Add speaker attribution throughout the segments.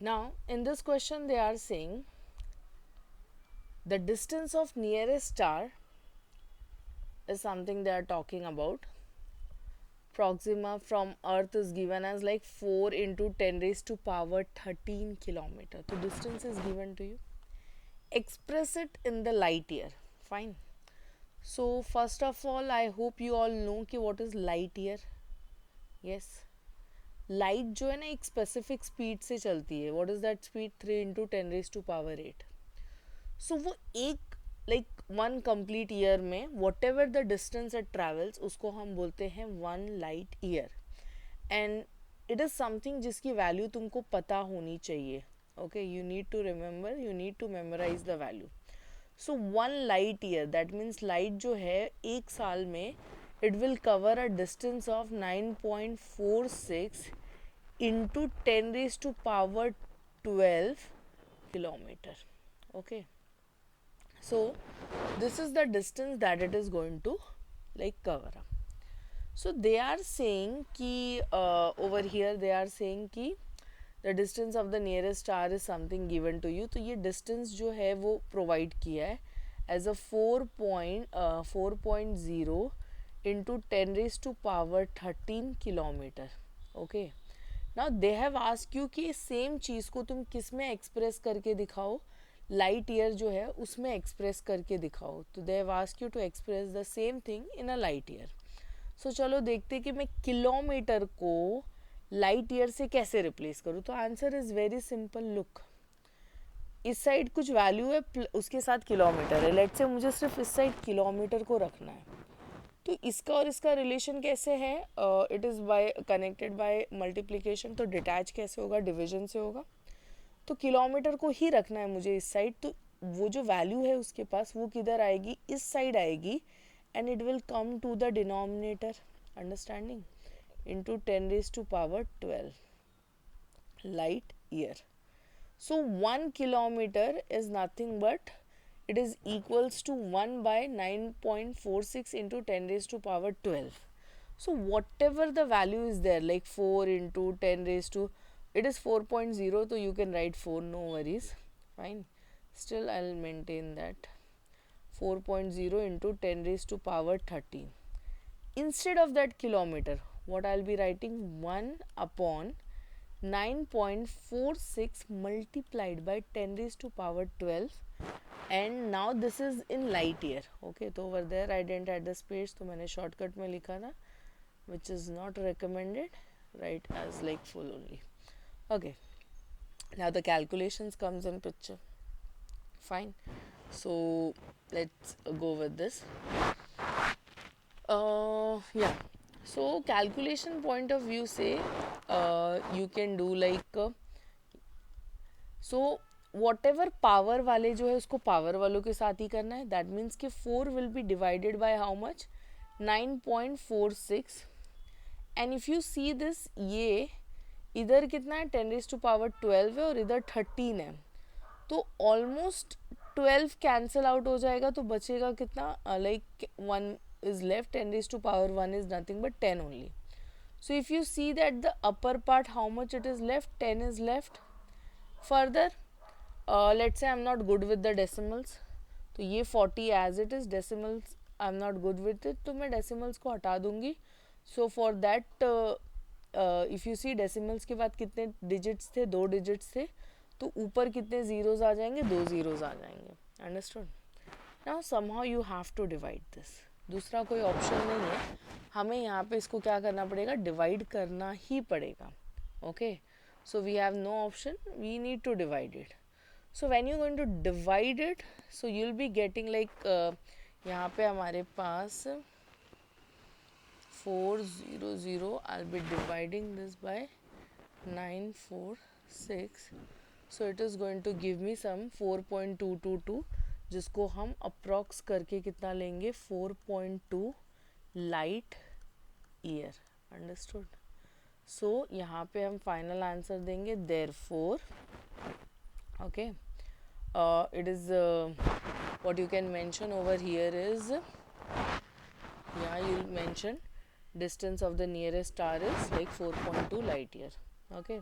Speaker 1: Now in this question they are saying the distance of nearest star is something they are talking about. Proxima from earth is given as like 4 into 10 raised to power 13 kilometer. So distance is given to you. Express it in the light year. Fine. So first of all I hope you all know कि what is light year. Yes. Light जो है ना एक specific speed से चलती है. What is that speed? 3 into 10 raise to power 8. So वो एक लाइक वन कंप्लीट ईयर में whatever the distance it travels उसको हम बोलते हैं one light year. And it is something जिसकी वैल्यू तुमको पता होनी चाहिए. Okay, you need to remember, you need to memorise the value. So one light year that means light जो है एक साल में it will cover a distance of 9.46 into 10 raised to power 12 kilometer. Okay, so this is the distance that it is going to like cover up. So they are saying ki over here they are saying ki the distance of the nearest star is something given to you. तो ये distance जो है वो provide किया है as a 4.0 into 10 raised to power 13 kilometer. Okay, now they have asked you कि same चीज़ को तुम किस में एक्सप्रेस करके दिखाओ. लाइट ईयर जो है उसमें एक्सप्रेस करके दिखाओ. तो they have asked you to express the same thing in a light year. So चलो देखते कि मैं किलोमीटर को लाइट ईयर से कैसे रिप्लेस करूँ. तो answer is very simple. Look, इस साइड कुछ वैल्यू है उसके साथ किलोमीटर है. लेट्स से मुझे सिर्फ इस साइड किलोमीटर को रखना है. तो इसका और इसका रिलेशन कैसे है? It is by connected by multiplication. तो डिटैच कैसे होगा? डिवीजन से होगा. तो किलोमीटर को ही रखना है मुझे इस साइड. तो वो जो वैल्यू है उसके पास वो किधर आएगी? इस साइड आएगी. And it will come to the denominator. Understanding? Into 10 raise to power 12 light year. So 1 kilometre is nothing but it is equals to 1 by 9.46 into 10 raised to power 12. So whatever the value is there, like 4 into 10 raised to, it is 4.0, so you can write 4, no worries, fine. Still I'll maintain that 4.0 into 10 raised to power 13. Instead of that kilometer, what I'll be writing? 1 upon 9.46 multiplied by 10 raised to power 12. And now this is in light year. Okay, तो over there I didn't at the space, तो मैंने shortcut में लिखा था which is not recommended. Right as like full only. Okay, now the calculations comes in picture. Fine, so let's go with this. Yeah, so calculation point of view से you can do like so whatever power वाले जो है उसको power वालों के साथ ही करना है. दैट मीन्स कि 4 will be divided by how much? 9.46. And if you see this, ये इधर कितना है? 10 रेज टू पावर 12 है और इधर 13 है. तो ऑलमोस्ट 12 कैंसिल आउट हो जाएगा. तो बचेगा कितना? Like 1 is left. 10 raise to power 1 is nothing but 10 only. So if you see that the upper part, how much it is left? 10 is left. Further, let's say I'm not good with the decimals, तो ये 40 as it is. decimals I'm not good with it, तो मैं decimals को हटा दूंगी. So for that if you see decimals के बाद कितने digits थे? 2 digits थे. तो ऊपर कितने zeros आ जाएंगे? 2 zeros आ जाएंगे. Understood? Now somehow you have to divide this. दूसरा कोई ऑप्शन नहीं है. हमें यहाँ पे इसको क्या करना पड़ेगा? डिवाइड करना ही पड़ेगा. Okay, so we have no option, we need to divide it. So when you going to divide it, so you will be getting like यहाँ पे हमारे पास 400. I will be dividing this by 946. So it is going to give me some 4.222, जिसको हम approx करके कितना लेंगे? 4.2 light year. Understood? सो यहाँ पे हम फाइनल आंसर देंगे. Therefore okay, it is what you can mention over here is, यहाँ you mention distance of the nearest star is like 4.2 light year. Okay,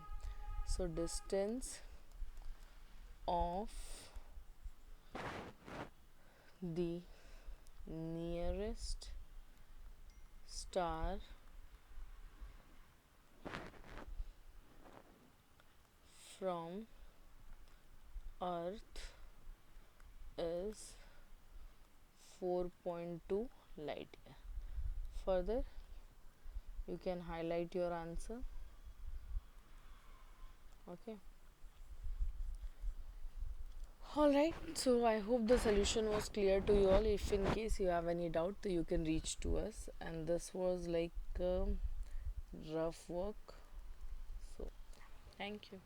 Speaker 1: so distance of the nearest star from Earth is 4.2 light year. Further, you can highlight your answer. Okay. Alright, so I hope the solution was clear to you all. If in case you have any doubt, you can reach to us. And this was like rough work. So, thank you.